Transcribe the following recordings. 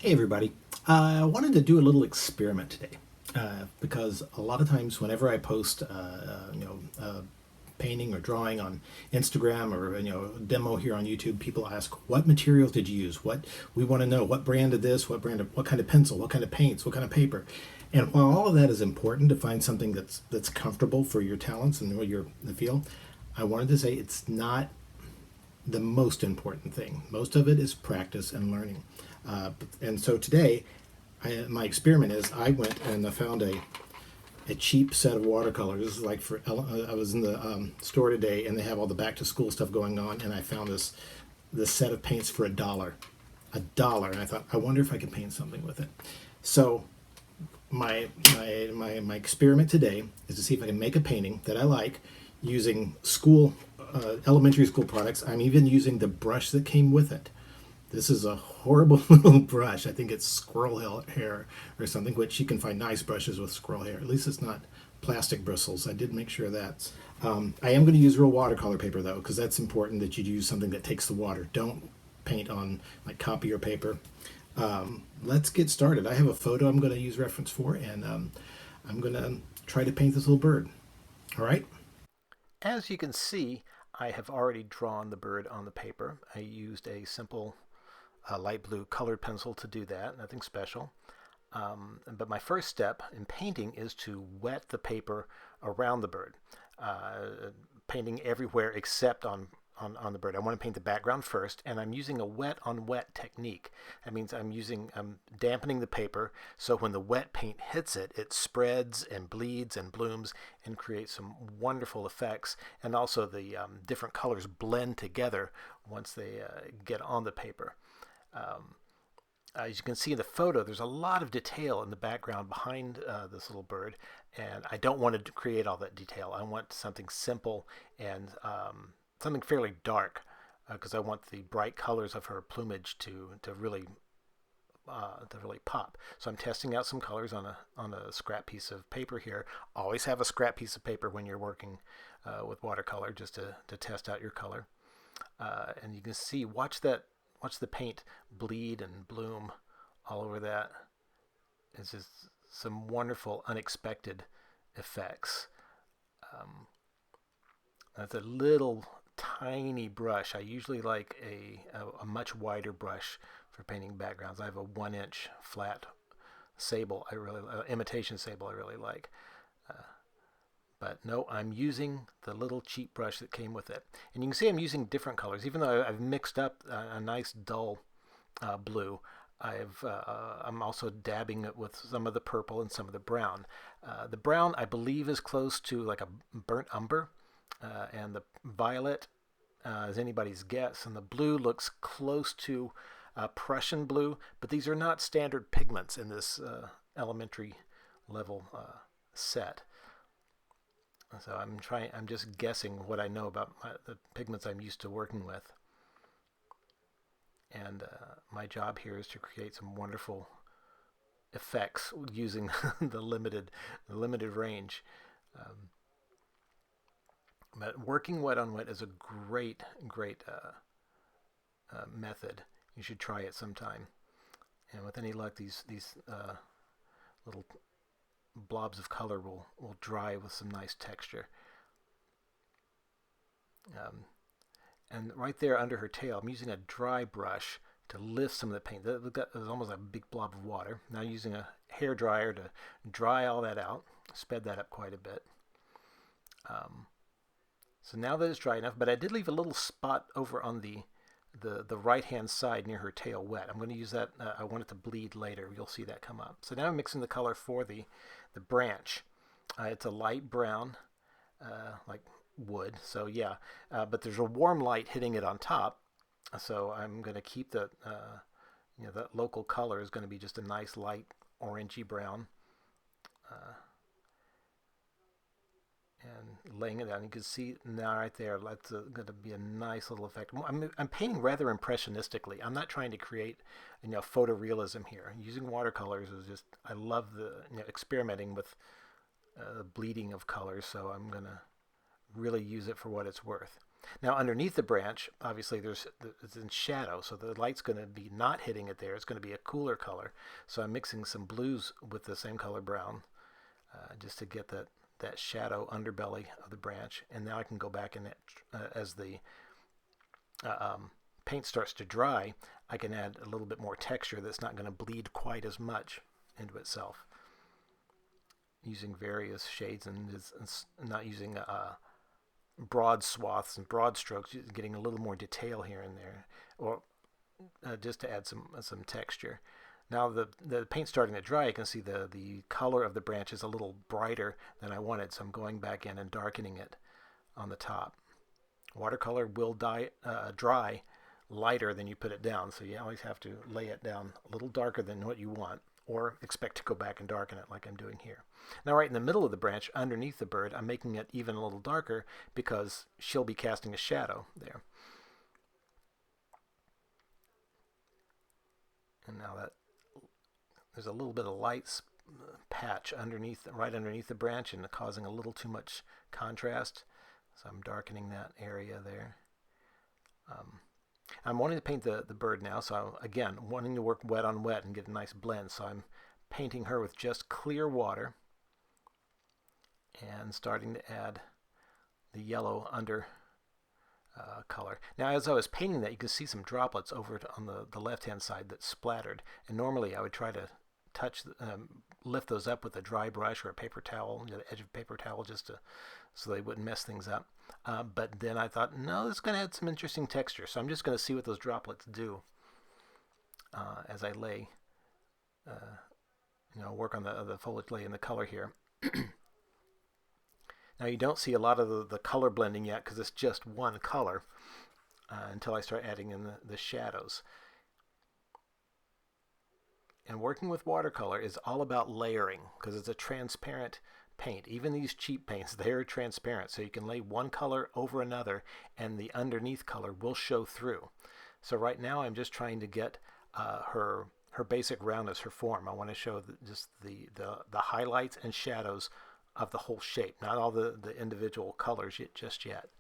Hey everybody. I wanted to do a little experiment today because a lot of times whenever I post, painting or drawing on Instagram or demo here on YouTube, people ask, "What materials did you use? What we want to know? What brand of this? What brand of what kind of pencil? What kind of paints? What kind of paper?" And while all of that is important to find something that's comfortable for your talents and what your the feel, I wanted to say it's not the most important thing. Most of it is practice and learning. And so today, my experiment is I went and I found a cheap set of watercolors. This is like I was in the store today and they have all the back to school stuff going on, and I found this set of paints for a dollar, and I thought I wonder if I can paint something with it. So my experiment today is to see if I can make a painting that I like using elementary school products. I'm even using the brush that came with it. This is a horrible little brush. I think it's squirrel hair or something, which you can find nice brushes with squirrel hair. At least it's not plastic bristles. I did make sure of that. I am going to use real watercolor paper though, because that's important that you use something that takes the water. Don't paint on like copier paper. Let's get started. I have a photo I'm going to use reference for, and I'm going to try to paint this little bird. All right. As you can see, I have already drawn the bird on the paper. I used a simple light blue colored pencil to do that, nothing special. But my first step in painting is to wet the paper around the bird, painting everywhere except on the bird. I want to paint the background first, and I'm using a wet on wet technique. That means I'm dampening the paper so when the wet paint hits it, it spreads and bleeds and blooms and creates some wonderful effects. And also the different colors blend together once they get on the paper. Um, as you can see in the photo, there's a lot of detail in the background behind this little bird, and I don't want to create all that detail. I want something simple and something fairly dark because I want the bright colors of her plumage to really pop. So I'm testing out some colors on a scrap piece of paper here. Always have a scrap piece of paper when you're working with watercolor, just to test out your color. And you can see, watch the paint bleed and bloom all over that. It's just some wonderful, unexpected effects. Um, that's a little tiny brush. I usually like a much wider brush for painting backgrounds. I have a 1 inch flat sable. Imitation sable. I really like. Uh, but no, I'm using the little cheap brush that came with it, and you can see I'm using different colors. Even though I've mixed up a nice dull blue, I'm also dabbing it with some of the purple and some of the brown. The brown I believe is close to like a burnt umber, and the violet is anybody's guess, and the blue looks close to Prussian blue. But these are not standard pigments in this elementary level set. So I'm just guessing what I know about the pigments I'm used to working with. And my job here is to create some wonderful effects using the limited range. Um, but working wet on wet is a great method. You should try it sometime. And with any luck, these little blobs of color will dry with some nice texture. Um, and right there under her tail, I'm using a dry brush to lift some of the paint. There's almost a big blob of water. Now using a hair dryer to dry all that out, sped that up quite a bit. Um, so now that it's dry enough, but I did leave a little spot over on the right hand side near her tail wet. I'm going to use that. I want it to bleed later. You'll see that come up. So now I'm mixing the color for the branch. It's a light brown, like wood. So yeah, but there's a warm light hitting it on top. So I'm going to keep that local color is going to be just a nice light orangey brown, uh, and laying it down. You can see now right there. That's going to be a nice little effect. I'm painting rather impressionistically. I'm not trying to create photorealism here. Using watercolors is just I love the experimenting with bleeding of colors. So I'm going to really use it for what it's worth. Now underneath the branch, obviously it's in shadow, so the light's going to be not hitting it there. It's going to be a cooler color. So I'm mixing some blues with the same color brown, just to get that shadow underbelly of the branch. And now I can go back and as the paint starts to dry, I can add a little bit more texture that's not going to bleed quite as much into itself, using various shades and not using broad swaths and broad strokes, getting a little more detail here and there, or just to add some texture. Now the paint's starting to dry. You can see the color of the branch is a little brighter than I wanted, so I'm going back in and darkening it on the top. Watercolor will dry lighter than you put it down, so you always have to lay it down a little darker than what you want, or expect to go back and darken it like I'm doing here. Now right in the middle of the branch, underneath the bird, I'm making it even a little darker because she'll be casting a shadow there. And now that there's a little bit of light patch right underneath the branch, and causing a little too much contrast. So I'm darkening that area there. I'm wanting to paint the bird now, so again, wanting to work wet on wet and get a nice blend. So I'm painting her with just clear water and starting to add the yellow under color. Now as I was painting that, you can see some droplets over on the left-hand side that splattered. And normally I would try to lift those up with a dry brush or a paper towel, the edge of a paper towel, so they wouldn't mess things up. But then I thought, no, this is going to add some interesting texture. So I'm just going to see what those droplets do as I lay, work on the foliage, lay in the color here. Now you don't see a lot of the color blending yet because it's just one color until I start adding in the shadows. And working with watercolor is all about layering because it's a transparent paint. Even these cheap paints, they're transparent, so you can lay one color over another and the underneath color will show through. So right now I'm just trying to get her basic roundness, her form. I want to show just the highlights and shadows of the whole shape, not all the individual colors just yet.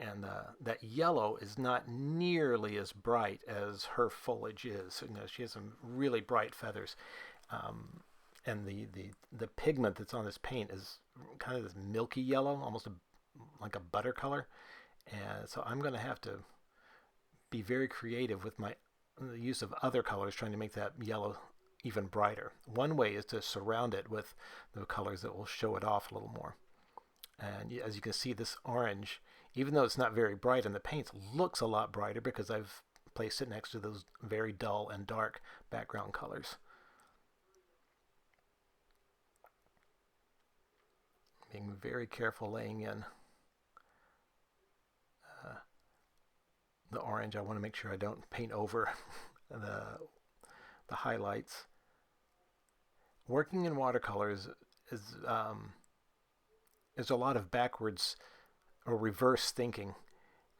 And that yellow is not nearly as bright as her foliage is. She has some really bright feathers. And the pigment that's on this paint is kind of this milky yellow, almost like a butter color. And so I'm going to have to be very creative with the use of other colors, trying to make that yellow even brighter. One way is to surround it with the colors that will show it off a little more. And as you can see, this orange, even though it's not very bright in the paints, looks a lot brighter because I've placed it next to those very dull and dark background colors. Being very careful laying in the orange. I want to make sure I don't paint over the highlights. Working in watercolors is there's a lot of backwards or reverse thinking,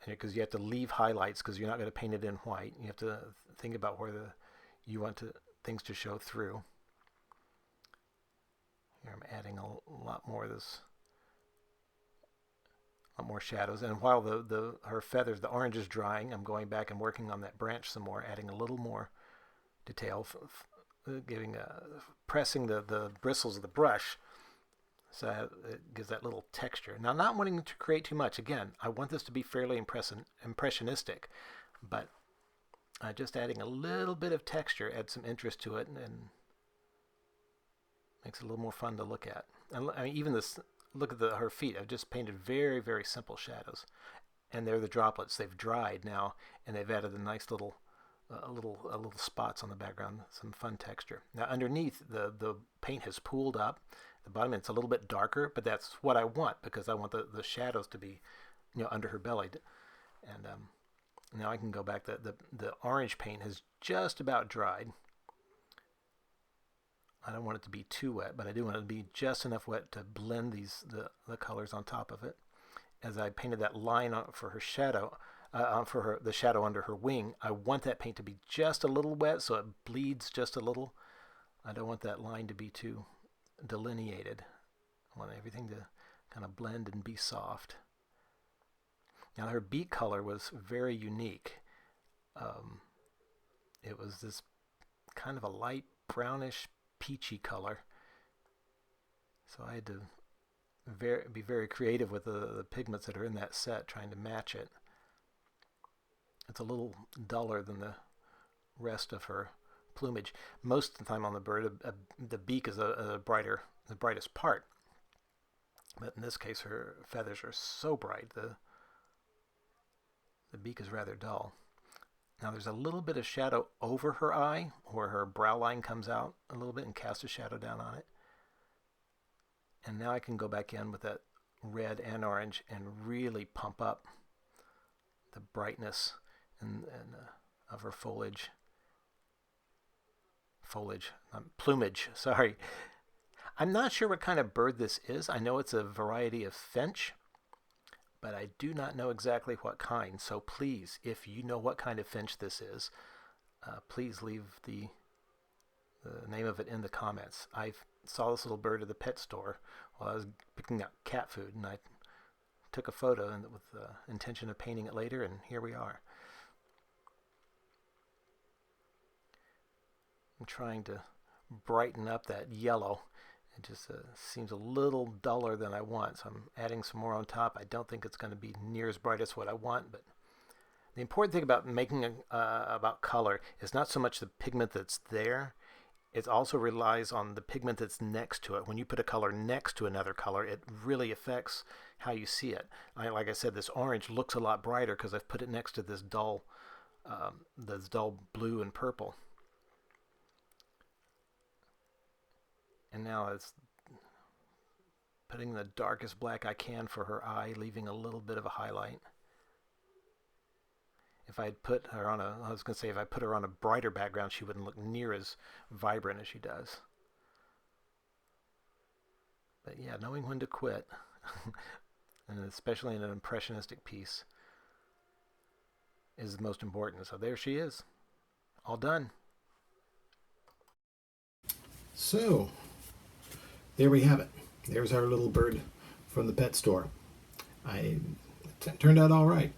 because you have to leave highlights because you're not going to paint it in white. You have to think about where you want things to show through. Here I'm adding a lot more of this, a lot more shadows. And while her feathers, the orange is drying, I'm going back and working on that branch some more, adding a little more detail, pressing the bristles of the brush so it gives that little texture. Now, not wanting to create too much. Again, I want this to be fairly impressionistic, but just adding a little bit of texture adds some interest to it and makes it a little more fun to look at. And I mean, even this, look at her feet. I've just painted very, very simple shadows, and they're the droplets. They've dried now, and they've added a nice little spots on the background, some fun texture. Now underneath, the paint has pooled up. The bottom, it's a little bit darker, but that's what I want because I want the shadows to be, under her belly. And now I can go back. The orange paint has just about dried. I don't want it to be too wet, but I do want it to be just enough wet to blend the colors on top of it. As I painted that line for her shadow, the shadow under her wing, I want that paint to be just a little wet so it bleeds just a little. I don't want that line to be too delineated. I want everything to kind of blend and be soft. Now her beak color was very unique. Um, it was this kind of a light brownish peachy color. So I had to be very creative with the pigments that are in that set, trying to match it. It's a little duller than the rest of her plumage. Most of the time on the bird, the beak is the brightest part. But in this case, her feathers are so bright, the beak is rather dull. Now there's a little bit of shadow over her eye, where her brow line comes out a little bit and casts a shadow down on it. And now I can go back in with that red and orange and really pump up the brightness of her plumage, sorry. I'm not sure what kind of bird this is. I know it's a variety of finch, but I do not know exactly what kind. So please, if you know what kind of finch this is, please leave the name of it in the comments. I saw this little bird at the pet store while I was picking up cat food, and I took a photo with the intention of painting it later, and here we are. I'm trying to brighten up that yellow. It just seems a little duller than I want, so I'm adding some more on top. I don't think it's going to be near as bright as what I want, but the important thing about making about color is not so much the pigment that's there. It also relies on the pigment that's next to it. When you put a color next to another color, it really affects how you see it. Like I said, this orange looks a lot brighter because I've put it next to this dull blue and purple. And now it's putting the darkest black I can for her eye, leaving a little bit of a highlight. If I had put her on if I put her on a brighter background, she wouldn't look near as vibrant as she does. But yeah, knowing when to quit, and especially in an impressionistic piece, is the most important. So there she is, all done. So, there we have it. There's our little bird from the pet store. Turned out all right.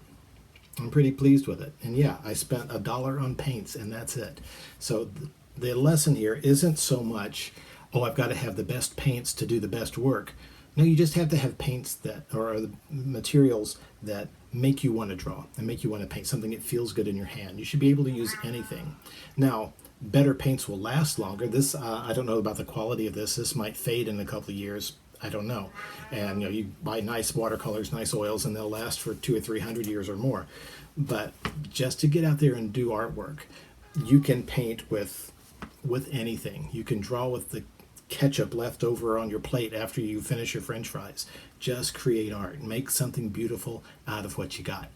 I'm pretty pleased with it. And yeah, I spent $1 on paints and that's it. So the lesson here isn't so much, oh, I've got to have the best paints to do the best work. No, you just have to have paints or the materials that make you want to draw and make you want to paint something that feels good in your hand. You should be able to use anything. Now, better paints will last longer. This, I don't know about the quality of this. This might fade in a couple of years. I don't know. And you buy nice watercolors, nice oils, and they'll last for 200 or 300 years or more. But just to get out there and do artwork, you can paint with anything. You can draw with the ketchup left over on your plate after you finish your French fries. Just create art. Make something beautiful out of what you got.